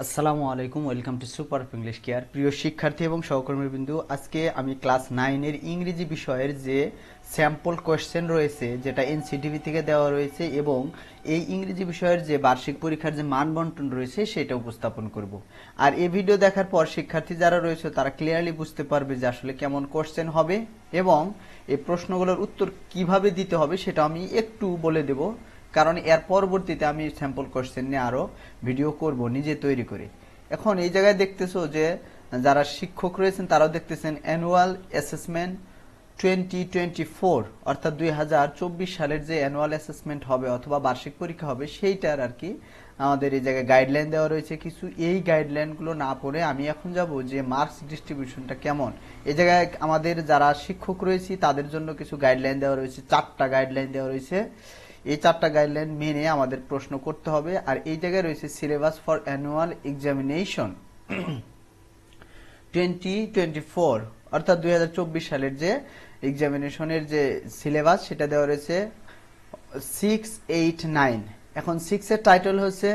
আসসালামু আলাইকুম, welcome to super English care. প্রিয় শিক্ষার্থী এবং সহকর্মীবৃন্দ, আজকে আমি ক্লাস 9-এর ইংরেজি বিষয়ের যে স্যাম্পল কোয়েশ্চেন রয়েছে, যেটা এনসিটিভি থেকে দেওয়া রয়েছে, এবং এই ইংরেজি বিষয়ের যে বার্ষিক পরীক্ষার যে মান বন্টন রয়েছে সেটা উপস্থাপন করব। আর এই ভিডিও দেখার পর শিক্ষার্থী যারা রয়েছে তারা ক্লিয়ারলি বুঝতে পারবে যে আসলে কেমন কোয়েশ্চেন হবে এবং এই প্রশ্নগুলোর উত্তর কিভাবে দিতে হবে সেটা আমি একটু বলে দেব, কারণ এর পরবর্তীতে আমি স্যাম্পল কোশ্চেন নিয়ে আরো ভিডিও করব নিজে তৈরি করে। এখন এই জায়গায় দেখতেছো যে যারা শিক্ষক রয়েছেন তারাও দেখতেছেন অ্যানুয়াল অ্যাসেসমেন্ট 2024, অর্থাৎ 2024 সালের যে অ্যানুয়াল অ্যাসেসমেন্ট হবে অথবা বার্ষিক পরীক্ষা হবে সেইটার আর কি আমাদের এই জায়গায় গাইডলাইন দেওয়া রয়েছে কিছু। এই গাইডলাইনগুলো না পড়ে আমি এখন যাব যে মার্কস ডিস্ট্রিবিউশনটা কেমন। এই জায়গায় আমাদের যারা শিক্ষক রয়েছে তাদের জন্য কিছু গাইডলাইন দেওয়া রয়েছে, 4টা গাইডলাইন দেওয়া রয়েছে। এই 4টা গাইডলাইন মেনে আমাদের প্রশ্ন করতে হবে। আর এই জায়গায় রয়েছে সিলেবাস ফর অ্যানুয়াল এক্সামিনেশন 2024, অর্থাৎ 2024 সালের যে এক্সামিনেশনের যে সিলেবাস সেটা দেওয়া রয়েছে 689। এখন 6 এর টাইটেল হচ্ছে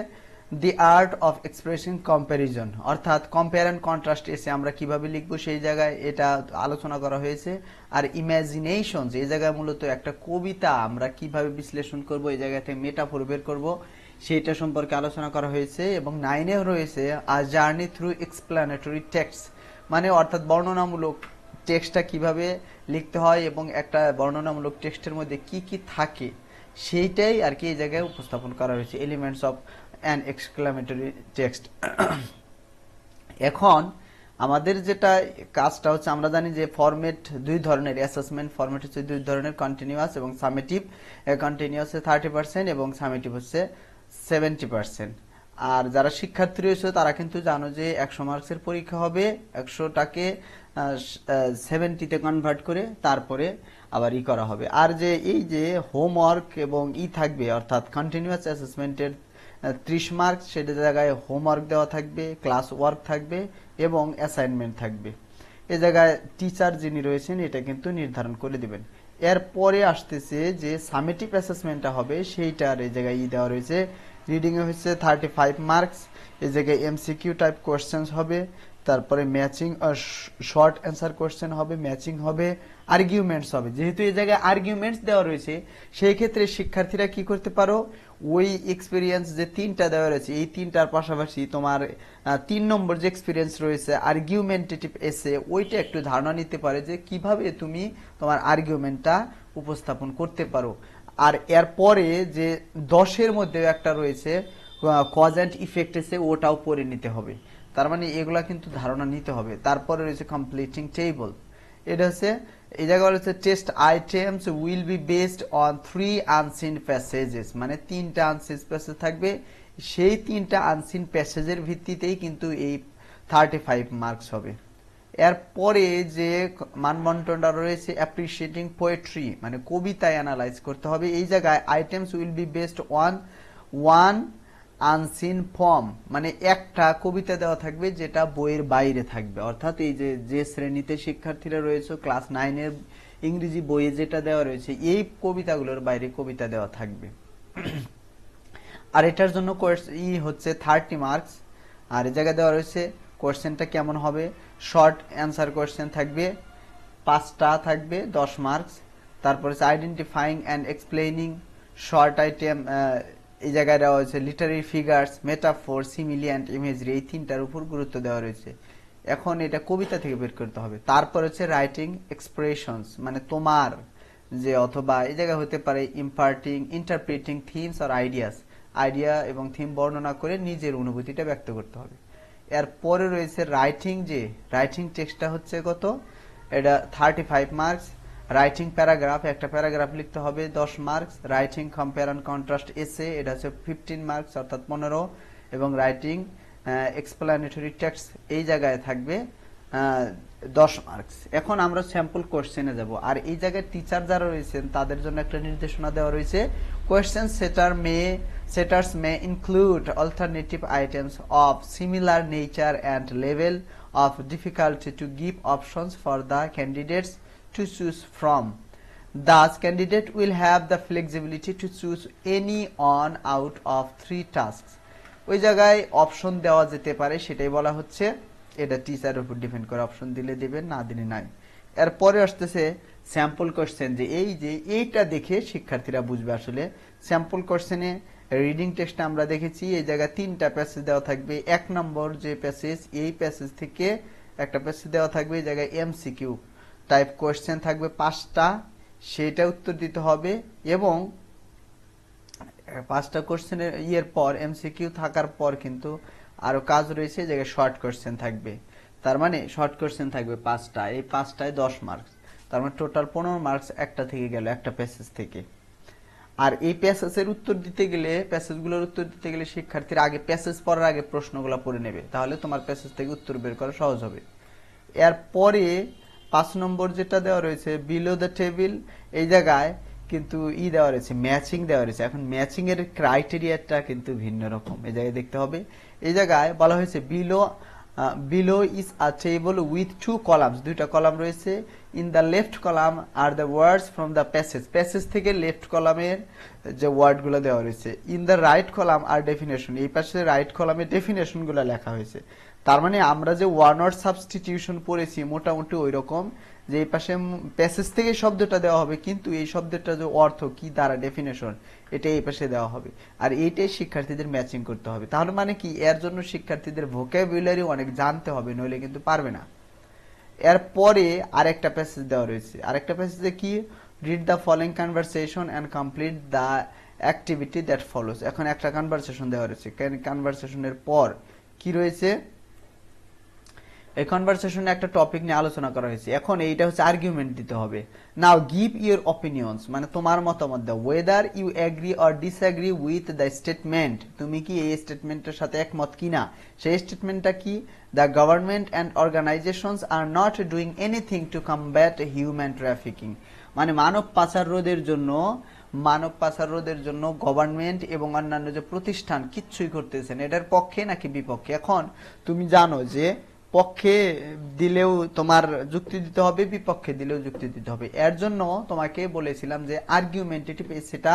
দি আর্ট অফ এক্সপ্রেসিং কম্প্যারিজন, অর্থাৎ কম্পেয়ার অ্যান্ড কন্ট্রাস্ট এসে আমরা কিভাবে লিখবো সেই জায়গায় এটা আলোচনা করা হয়েছে। আর ইমাজিনেশনস, এই জায়গায় মূলত একটা কবিতা আমরা কিভাবে বিশ্লেষণ করব, এই জায়গা থেকে মেটাফোর বের করব সেইটা সম্পর্কে আলোচনা করা হয়েছে। এবং 9-এও রয়েছে আ জার্নি থ্রু এক্সপ্লানেটরি টেক্সট, মানে অর্থাৎ বর্ণনামূলক টেক্সটটা কিভাবে লিখতে হয় এবং একটা বর্ণনামূলক টেক্সটের মধ্যে কি কি থাকে সেইটাই আর কি এই জায়গায় উপস্থাপন করা হয়েছে, elements of an exclamatory text. এখন আমাদের যেটা কাজটা হচ্ছে, আমরা জানি যে ফরম্যাট দুই ধরনের, অ্যাসেসমেন্ট ফরম্যাট হচ্ছে দুই ধরনের, কন্টিনিউয়াস এবং সামেটিভ। কন্টিনিউয়াস 30% এবং সামেটিভ হচ্ছে 70%। আর যারা শিক্ষার্থী রয়েছে তারা কিন্তু জানো যে 100 মার্কসের পরীক্ষা হবে, 100টাকে 70-তে কনভার্ট করে তারপরে আবার করা হবে। আর যে এই যে হোমওয়ার্ক এবং থাকবে, অর্থাৎ কন্টিনিউয়াস অ্যাসেসমেন্টের 30 মার্কস, সেটা জায়গায় হোমওয়ার্ক দেওয়া থাকবে, ক্লাস ওয়ার্ক থাকবে এবং অ্যাসাইনমেন্ট থাকবে। এ জায়গায় টিচার যিনি রয়েছেন এটা কিন্তু নির্ধারণ করে দিবেন। এরপরে আসতেছে যে সামেটিভ অ্যাসেসমেন্টটা হবে, সেইটার এই জায়গায় দেওয়া রয়েছে। রিডিং এ হচ্ছে 35 মার্কস, এই জায়গায় এমসিকিউ টাইপ কোশ্চেন্স হবে, তারপরে ম্যাচিং শর্ট অ্যান্সার কোশ্চেন হবে, ম্যাচিং হবে, আর্গুমেন্টস হবে। যেহেতু এই জায়গায় আর্গুমেন্টস দেওয়া রয়েছে সেই ক্ষেত্রে শিক্ষার্থীরা কি করতে পারো, ওই এক্সপিরিয়েন্স যে 3টা দেওয়া রয়েছে এই 3টার পাশাপাশি তোমার 3 নম্বর যে এক্সপিরিয়েন্স রয়েছে আর্গুমেন্টেটিভ এসে, ওইটা একটু ধারণা নিতে পারে যে কিভাবে তুমি তোমার আর্গুমেন্টটা উপস্থাপন করতে পারো। আর এরপরে যে 10-এর মধ্যে একটা রয়েছে কজ অ্যান্ড ইফেক্ট এসে, ওটাও পড়ে নিতে হবে। তার মানে এগুলা কিন্তু ধারণা নিতে হবে। তারপরে রয়েছে কমপ্লিটিং টেবল, এটা হচ্ছে এই জায়গায় হচ্ছে test items will be based on 3 unseen passages, মানে 3টা আনসিন প্যাসেজ থাকবে, সেই 3টা আনসিন প্যাসেজের ভিত্তিতেই কিন্তু এই 35 মার্কস হবে। এরপরে যে মানবন্টনটা রয়েছে অ্যাপ্রিসিয়েটিং পোয়েট্রি, মানে কবিতায় অ্যানালাইজ করতে হবে। এই জায়গায় items will be based on one unseen form, মানে একটা কবিতা দেওয়া থাকবে যেটা বইয়ের বাইরে থাকবে, অর্থাৎ এই যে শ্রেণীতে শিক্ষার্থীরা রয়েছে ক্লাস 9-এর ইংরেজি বইয়ে যেটা দেওয়া রয়েছে এই কবিতাগুলোর বাইরে কবিতা দেওয়া থাকবে। আর এটার জন্য হচ্ছে 30 মার্কস। আর এই জায়গায় দেওয়া রয়েছে কোশ্চেনটা কেমন হবে, শর্ট অ্যান্সার কোশ্চেন থাকবে 5টা থাকবে 10 মার্কস। তারপর হচ্ছে identifying and explaining short item, এই জায়গায় দেওয়া হয়েছে literary figures, metaphor, simile and ইমেজরি, এই 3টার উপর গুরুত্ব দেওয়া রয়েছে। এখন এটা কবিতা থেকে বের করতে হবে। তারপর হচ্ছে রাইটিং এক্সপ্রেশনস, মানে তোমার যে, অথবা এই জায়গায় হতে পারে ইন্টারপ্রিটিং থিমস আর আইডিয়াস, আইডিয়া এবং থিম বর্ণনা করে নিজের অনুভূতিটা ব্যক্ত করতে হবে। এরপরে রয়েছে রাইটিং, যে রাইটিং টেক্সটটা হচ্ছে কত, এটা 35 মার্কস। রাইটিং প্যারাগ্রাফ, একটা প্যারাগ্রাফ লিখতে হবে 10 marks. Writing compare and contrast এসে, এটা হচ্ছে 15 মার্কস অর্থাৎ 15। এবং রাইটিং এক্সপ্লানেটরি টেক্সট এই জায়গায় থাকবে 10 মার্কস। এখন আমরা স্যাম্পল কোশ্চেনে যাব। আর এই জায়গায় টিচার যারা রয়েছেন তাদের জন্য একটা নির্দেশনা দেওয়া রয়েছে, question সেটার্স May include alternative items of similar nature and level of difficulty to give options for the candidates to choose from. Thus, candidate will have the flexibility to choose any one out of 3 tasks. ওই জায়গায় option দেওয়া যেতে পারে, সেটাই বলা হচ্ছে। এটা টিচারের উপর ডিপেন্ড করে, অপশন দিলে দিবেন, না দিলে নাই। এরপরে আসতেছে স্যাম্পল কোশ্চেন, যে এইটা দেখে শিক্ষার্থীরা বুঝবে আসলে। স্যাম্পল কোশ্চেনে রিডিং টেক্সটে আমরা দেখেছি এই জায়গায় 3টা প্যাসেজ দেওয়া থাকবে। 1 নম্বর যে প্যাসেজ, এই প্যাসেজ থেকে একটা প্যাসেজ দেওয়া থাকবে, এই জায়গায় এমসিকিউ টাইপ কোশ্চেন থাকবে 5টা, সেটা উত্তর দিতে হবে। এবং 5টা কোশ্চেনের পর এমসিকিউ থাকার পর কিন্তু আরো কাজ রয়েছে, এই জায়গায় শর্ট কোশ্চেন থাকবে। তার মানে শর্ট কোশ্চেন থাকবে 5টা, এই 5টায় 10 মার্কস। তার মানে টোটাল 15 মার্কস একটা থেকে গেল, একটা প্যাসেজ থেকে। আর এই প্যাসেজের উত্তর দিতে গেলে, প্যাসেজগুলোর উত্তর দিতে গেলে শিক্ষার্থীরা আগে প্যাসেজ পড়ার আগে প্রশ্নগুলো পড়ে নেবে, তাহলে তোমার প্যাসেজ থেকে উত্তর বের করা সহজ হবে। এরপরে 5 নম্বর যেটা দেওয়া রয়েছে বিলো দ্য টেবিল, এই জায়গায় কিন্তু দেওয়া রয়েছে, ম্যাচিং দেওয়া রয়েছে। এখন ম্যাচিং এর ক্রাইটেরিয়াটা কিন্তু ভিন্ন রকম, এই জায়গায় দেখতে হবে। এই জায়গায় বলা হয়েছে below is a table with 2 columns, 2টা কলাম রয়েছে। In the left column are the words from the passage, passage থেকে লেফট কলামের যে ওয়ার্ডগুলো দেওয়া রয়েছে। In the right column are definition, এই পাশে রাইট কলামে ডেফিনেশনগুলো লেখা হয়েছে। তার মানে আমরা যে ওয়ান ওয়ার্ড সাবস্টিটিউশন পড়েছি মোটামুটি ওই রকম, যে এই পাশে প্যাসেজ থেকে শব্দটা দেওয়া হবে, কিন্তু এই শব্দটা যে অর্থ কি দ্বারা ডেফিনেশন, এটা এই পাশে দেওয়া হবে। আর এইটাই শিক্ষার্থীদের ম্যাচিং করতে হবে। তাহলে মানে কি, এর জন্য শিক্ষার্থীদের ভোকাবুলারি অনেক জানতে হবে, নইলে কিন্তু পারবে না। এরপরে আরেকটা প্যাসেজ দেওয়া রয়েছে, আরেকটা প্যাসেজে কি, read the following conversation and complete the activity that follows. এখন একটা কনভারসেশন দেওয়া রয়েছে, কনভারসেশনের পর কি রয়েছে, এই কনভারসেশনে একটা টপিক নিয়ে আলোচনা করা হয়েছে। এখন এইটা হচ্ছে আর্গুমেন্ট দিতে হবে। নাও গিভ ইউর অপিনিয়ন্স, মানে তোমার মতামত দাও। Whether you agree or disagree with the statement, তুমি কি এই স্টেটমেন্টের সাথে একমত কিনা। সেই স্টেটমেন্টটা কি, the government and organisations are not doing anything to combat human trafficking, মানে মানব পাচার রোধের জন্য গভর্নমেন্ট এবং অন্যান্য যে প্রতিষ্ঠান কিচ্ছুই করতেছেন, এটার পক্ষে নাকি বিপক্ষে। এখন তুমি জানো যে পক্ষে দিলেও তোমার যুক্তি দিতে হবে, বিপক্ষে দিলেও যুক্তি দিতে হবে। এর জন্য তোমাকে বলেছিলাম যে আর্গুমেন্টেটিভ সেটা,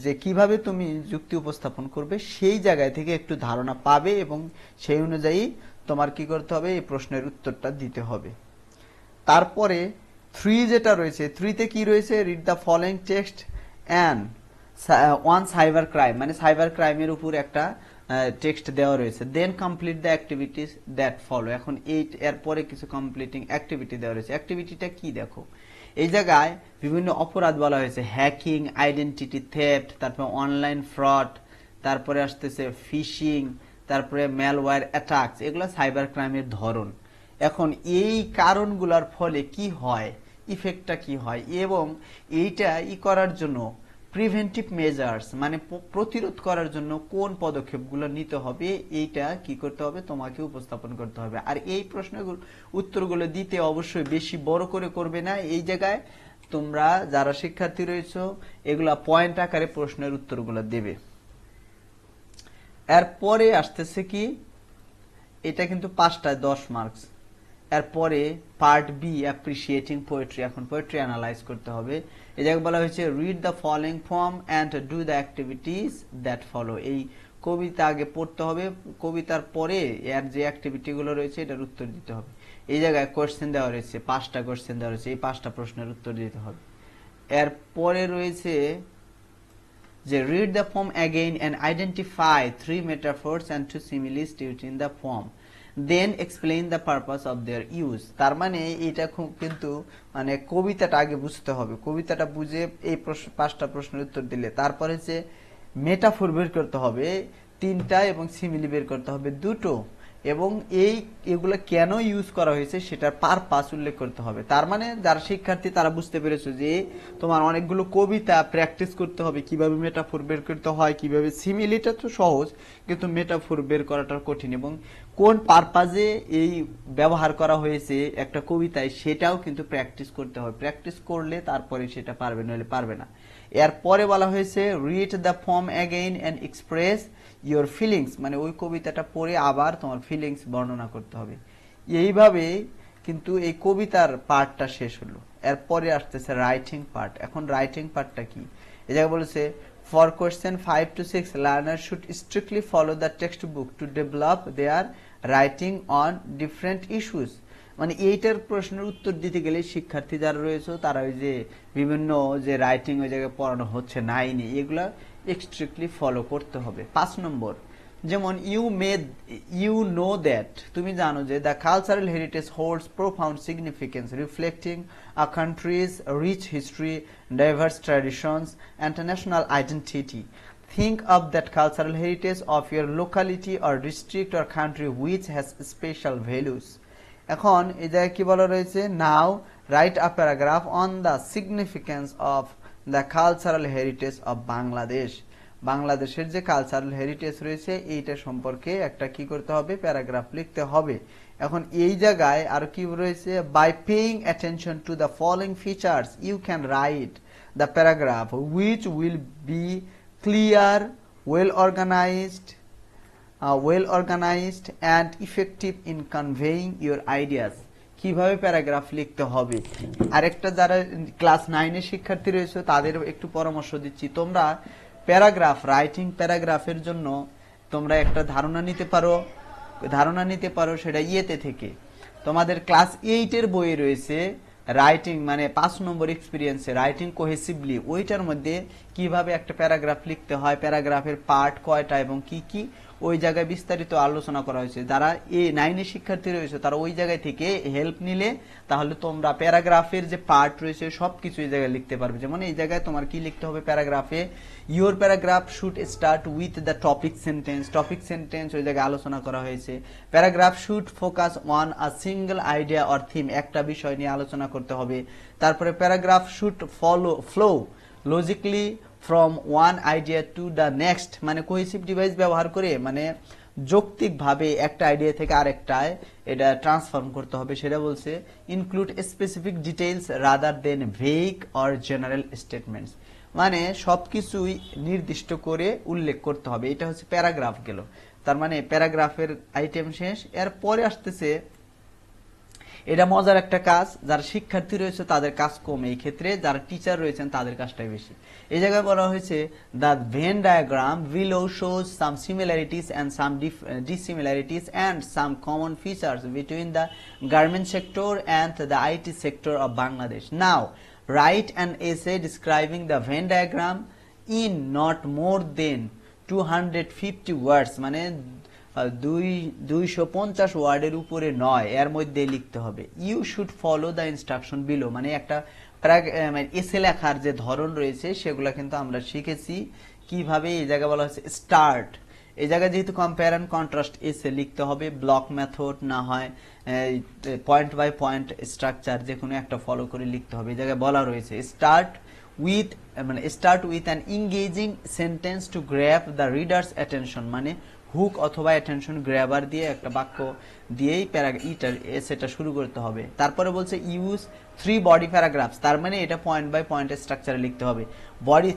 যে কিভাবে তুমি যুক্তি উপস্থাপন করবে, সেই জায়গায় থেকে একটু ধারণা পাবে এবং সেই অনুযায়ী তোমার কি করতে হবে, এই প্রশ্নের উত্তরটা দিতে হবে। তারপরে 3 যেটা রয়েছে, 3তে কি রয়েছে, read the following text and one cyber crime, মানে সাইবার ক্রাইমের উপর একটা টেক্সট দেওয়া রয়েছে। Then complete the activities that follow, এখন এরপরে কিছু কমপ্লিটিং অ্যাক্টিভিটি দেওয়া রয়েছে। অ্যাক্টিভিটিটা কি দেখো, এই জায়গায় বিভিন্ন অপরাধ বলা হয়েছে, হ্যাকিং, আইডেন্টিটি থেফট, তারপরে অনলাইন ফ্রড, তারপরে আসতেছে ফিশিং, তারপরে ম্যালওয়্যার অ্যাটাকস, এগুলো সাইবার ক্রাইমের ধরন। এখন এই কারণগুলোর ফলে কি হয়, ইফেক্টটা কি হয়, এবং এইটা করার জন্য প্রিভেন্টিভ মেজার্স, মানে প্রতিরোধ করার জন্য কোন পদক্ষেপগুলো নিতে হবে, এইটা কি করতে হবে, তোমাকে উপস্থাপন করতে হবে। আর এই প্রশ্নের উত্তরগুলো দিতে অবশ্যই বেশি বড় করে করবে না। এই জায়গায় তোমরা যারা শিক্ষার্থী রয়েছে, এগুলা পয়েন্ট আকারে প্রশ্নের উত্তরগুলো দেবে। এরপরে আসতেছে কি, এটা কিন্তু 5টায় 10 মার্কস। এরপরে পার্ট বি, অ্যাপ্রিসিয়েটিং পোয়েট্রি, এখন পোয়েট্রি অ্যানালাইজ করতে হবে। এই জায়গায় বলা হয়েছে read the following form and do the activities that follow, এই কবিতা আগে পড়তে হবে, কবিতার পরে এর যে অ্যাক্টিভিটিগুলো রয়েছে এটার উত্তর দিতে হবে। এই জায়গায় কোশ্চেন দেওয়া রয়েছে, 5টা কোশ্চেন দেওয়া রয়েছে, এই 5টা প্রশ্নের উত্তর দিতে হবে। এরপরে রয়েছে যে read the form again and identify 3 metaphors and 2 similes used in the form, then explain the purpose of their use. তার মানে এটা খুব কিন্তু মানে কবিতাটা আগে বুঝতে হবে, কবিতাটা বুঝে এই 5টা প্রশ্নের উত্তর দিলে তারপরে যে মেটাফোর বের করতে হবে 3টা এবং সিমিলি বের করতে হবে 2টো, এবং এগুলো কেন ইউজ করা হয়েছে সেটার পারপাস উল্লেখ করতে হবে। তার মানে যারা শিক্ষার্থী তারা বুঝতে পেরেছো যে তোমার অনেকগুলো কবিতা প্র্যাকটিস করতে হবে, কিভাবে মেটাফোর বের করতে হয়, কিভাবে, সিমিলিটা তো সহজ কিন্তু মেটাফোর বের করাটা কঠিন, এবং কোন পারপাজে এই ব্যবহার করা হয়েছে একটা কবিতায় সেটাও কিন্তু প্র্যাকটিস করতে হবে। প্র্যাকটিস করলে তারপরে সেটা পারবে, নইলে পারবে না। এরপরে বলা হয়েছে read the form again and express your feelings, মানে ওই কবিতাটা পড়ে আবার তোমার ফিলিংস বর্ণনা করতে হবে। এইভাবে কিন্তু এই কবিতার পার্টটা শেষ হলো। এরপরে আসতেছে রাইটিং পার্ট। এখন রাইটিং পার্টটা কি, এই জায়গায় বলেছে For question 5 to 6, learners should strictly follow the textbook to develop their writing on different issues. মানে এইটার প্রশ্নের উত্তর দিতে গেলে শিক্ষার্থী যারা রয়েছে তারা ওই যে বিভিন্ন যে রাইটিং ওই জায়গায় পড়ানো হচ্ছে নাইনি এগুলা স্ট্রিক্টলি ফলো করতে হবে। 5 নম্বর, যেমন ইউ নো দ্যাট, তুমি জানো যে the cultural heritage holds profound significance reflecting a country's rich history, diverse traditions and national identity. Think of that cultural heritage of your locality or district or country which has special values. এখন এই জায়গায় কি বলা রয়েছে, now write a paragraph on the significance of the cultural heritage of Bangladesh. বাংলাদেশের যে cultural heritage রয়েছে এইটা সম্পর্কে একটা কি করতে হবে, প্যারাগ্রাফ লিখতে হবে। এখন এই জায়গায় আর কি রয়েছে, by paying attention to the following features you can write the paragraph which will be clear, well organized and effective in conveying your ideas. কিভাবে প্যারাগ্রাফ লিখতে হবে। আরেকটা যারা ক্লাস 9 এর শিক্ষার্থী রয়েছে তাদের একটু পরামর্শ দিচ্ছি, তোমরা প্যারাগ্রাফ রাইটিং প্যারাগ্রাফের জন্য তোমরা একটা ধারণা নিতে পারো সেটা ইয়েতে থেকে। তোমাদের ক্লাস 8 এর বইয়ে রয়েছে রাইটিং মানে 5 নম্বর এক্সপিরিয়েন্সে রাইটিং কোহেসিভলি, ওইটার মধ্যে কিভাবে একটা প্যারাগ্রাফ লিখতে হয়, প্যারাগ্রাফের পার্ট কয়টা এবং কি কি ওই জায়গায় বিস্তারিত আলোচনা করা হয়েছে। যারা এই 9 এর শিক্ষার্থী রয়েছে তারা ওই জায়গায় থেকে হেল্প নিলে তাহলে তোমরা প্যারাগ্রাফের যে পার্ট রয়েছে সবকিছু এই জায়গায় লিখতে পারবে। যেমন এই জায়গায় তোমার কি লিখতে হবে প্যারাগ্রাফে, your paragraph should start with the topic sentence ওই জায়গায় আলোচনা করা হয়েছে। Paragraph should focus on a single idea or theme, একটা বিষয় নিয়ে আলোচনা করতে হবে। তারপরে paragraph should flow logically from one idea to the next, মানে কোহেসিভ ডিভাইস ব্যবহার করে মানে যৌক্তিকভাবে একটা আইডিয়া থেকে আরেকটায় এটা ট্রান্সফর্ম করতে হবে। সেটা বলছে include specific details rather than vague or general statements, মানে সবকিছুই নির্দিষ্ট করে উল্লেখ করতে হবে। এটা হচ্ছে প্যারাগ্রাফ গেল, তার মানে প্যারাগ্রাফের আইটেম শেষ। এরপরে আসতেছে, এটা মজার একটা কাজ, যারা শিক্ষার্থী রয়েছে তাদের কাজ কম, এই ক্ষেত্রে যারা টিচার রয়েছেন তাদের কাজটাই বেশি। এই জায়গায় বলা হয়েছে the Venn diagram below shows some similarities and some dissimilarities and some common features between the garment sector and the IT sector of Bangladesh. Now write an essay describing the Venn diagram in not more than 250 words, মানে 250 ওয়ার্ডের উপরে নয়, এর মধ্যে লিখতে হবে। You should follow the instruction below, মানে একটা এসে লেখার যে ধরন রয়েছে সেগুলো কিন্তু আমরা শিখেছি কিভাবে। এই জায়গায় বলা হচ্ছে স্টার্ট, এই জায়গায় যেহেতু কম্পেয়ার অ্যান্ড কন্ট্রাস্ট এসে লিখতে হবে, ব্লক মেথড না হয় পয়েন্ট বাই পয়েন্ট স্ট্রাকচার যে কোনো একটা ফলো করে লিখতে হবে। এই জায়গায় বলা রয়েছে start with an engaging sentence to grab the readers attention, মানে হুক অথবা অ্যাটেনশন গ্র্যাবার দিয়ে একটা বাক্য দিয়েই সেটা শুরু করতে হবে। তারপরে বলছে ইউজ 3 বডি প্যারাগ্রাফস, তার মানে এটা পয়েন্ট বাই পয়েন্ট স্ট্রাকচারে লিখতে হবে।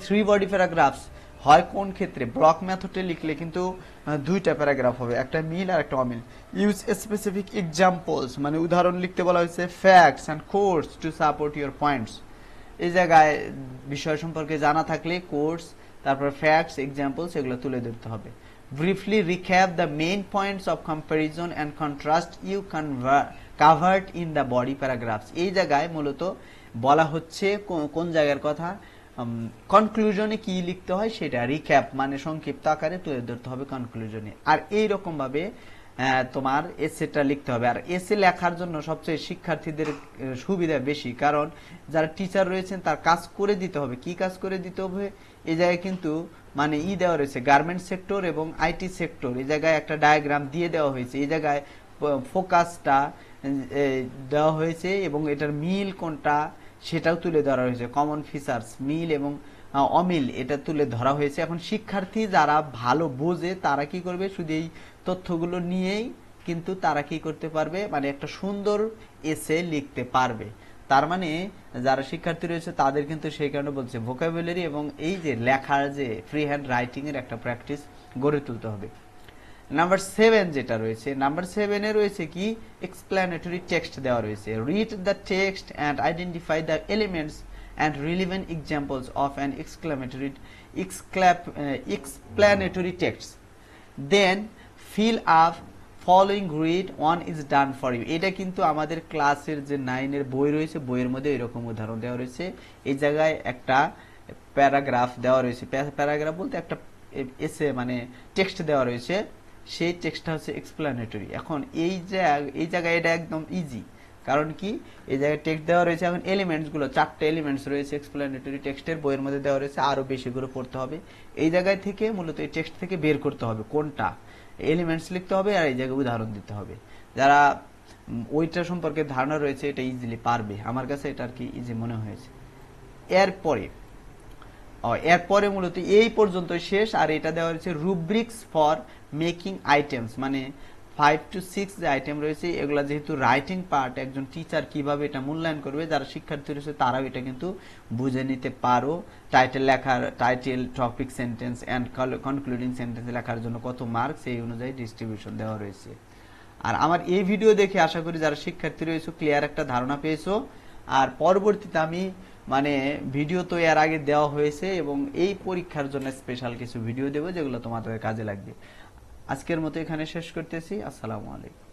3 বডি প্যারাগ্রাফস হয় কোন ক্ষেত্রে, ব্লক মেথডে লিখলে কিন্তু 2টা প্যারাগ্রাফ হবে, একটা মিল আর একটা অমিল। ইউজ স্পেসিফিক এক্সাম্পলস, মানে উদাহরণ লিখতে বলা হয়েছে। Facts and course to support your points, এই জায়গায় বিষয় সম্পর্কে জানা থাকলে কোর্স তারপর ফ্যাক্টস এক্সাম্পলস এগুলো তুলে ধরতে হবে। Briefly recap the main points of comparison and contrast you covered in the body paragraphs. এই জায়গায় মূলত বলা হচ্ছে কোন জায়গার কথা, কনক্লুশনে কি লিখতে হয় সেটা, রিক্যাপ মানে সংক্ষিপ্ত আকারে তুলে ধরতে হবে কনক্লুশনে। আর এই রকম ভাবে তোমার এসেটা লিখতে হবে। আর এসে লেখার জন্য সবচেয়ে শিক্ষার্থীদের সুবিধা বেশি, কারণ যারা টিচার রয়েছেন তার কাজ করে দিতে হবে। কি কাজ করে দিতে হবে, এই জায়গায় কিন্তু মানে দেওয়া রয়েছে গার্মেন্ট সেক্টর এবং আইটি সেক্টর, এই জায়গায় একটা ডায়াগ্রাম দিয়ে দেওয়া হয়েছে, এই জায়গায় ফোকাসটা দেওয়া হয়েছে এবং এটার মিল কোনটা সেটাও তুলে ধরা হয়েছে, কমন ফিচার্স মিল এবং অমিল এটা তুলে ধরা হয়েছে। এখন শিক্ষার্থী যারা ভালো বোঝে তারা কি করবে, শুধু এই তথ্যগুলো নিয়েই কিন্তু তারা কি করতে পারবে, মানে একটা সুন্দর এসে লিখতে পারবে। তার মানে যারা শিক্ষার্থী রয়েছে তাদের কিন্তু সেই কারণে বলছে ভোকাবুলারি এবং এই যে লেখার যে ফ্রি হ্যান্ড রাইটিং এর একটা প্র্যাকটিস গড়ে তুলতে হবে। নাম্বার 7 যেটা রয়েছে, নাম্বার 7 এ রয়েছে কি এক্সপ্লেনেটরি টেক্সট দেওয়া রয়েছে। Read the text and identify the elements and relevant examples of an explanatory text. Then fill up following read one is done for you. এটা কিন্তু আমাদের ক্লাসের যে 9 এর বই রয়েছে, বইয়ের মধ্যে এরকম উদাহরণ দেওয়া রয়েছে। এই জায়গায় একটা প্যারাগ্রাফ দেওয়া রয়েছে, প্যারাগ্রাফ বলতে একটা এসে মানে টেক্সট দেওয়া রয়েছে, সেই টেক্সটটা হচ্ছে এক্সপ্লানেটরি। এখন এই জায়গায় এটা একদম ইজি, কারণ কি এই জায়গায় টেক্সট দেওয়া রয়েছে। এখন এলিমেন্টস গুলো 4টা এলিমেন্টস রয়েছে এক্সপ্লানেটরি টেক্সটের, বইয়ের মধ্যে দেওয়া রয়েছে, আরো বেশি করে পড়তে হবে। এই জায়গায় থেকে মূলত এই টেক্সট থেকে বের করতে হবে কোনটা এলিমেন্টস লিখতে হবে, আর এই জায়গায় উদাহরণ দিতে হবে। যারা ওইটা সম্পর্কে ধারণা রয়েছে এটা ইজিলি পারবে, আমার কাছে এটা আর কি ইজি মনে হয়েছে। এরপরে মূলত এই পর্যন্ত শেষ। আর এটা দেওয়া হয়েছে রুব্রিক্স ফর মেকিং আইটেমস, মানে 5 to 6 যে আইটেম রয়েছে এগুলা যেহেতু রাইটিং পার্ট, একজন টিচার কিভাবে এটা মূল্যায়ন করবে, যারা শিক্ষার্থী রয়েছে তারাও এটা কিন্তু বুঝে নিতে পারো। Title, topic, sentence and concluding sentence লেখার জন্য কত মার্কস, এই অনুযায়ী ডিস্ট্রিবিউশন দেওয়া রয়েছে। আর আমার এই ভিডিও দেখে আশা করি যারা শিক্ষার্থী রয়েছে ক্লিয়ার একটা ধারণা পেয়েছো। আর পরবর্তীতে আমি মানে ভিডিও তো এর আগে দেওয়া হয়েছে এবং এই পরীক্ষার জন্য স্পেশাল কিছু ভিডিও দেবো যেগুলো তোমাদের কাজে লাগবে। আজকের মতো এখানে শেষ করতেছি। আসসালামু আলাইকুম।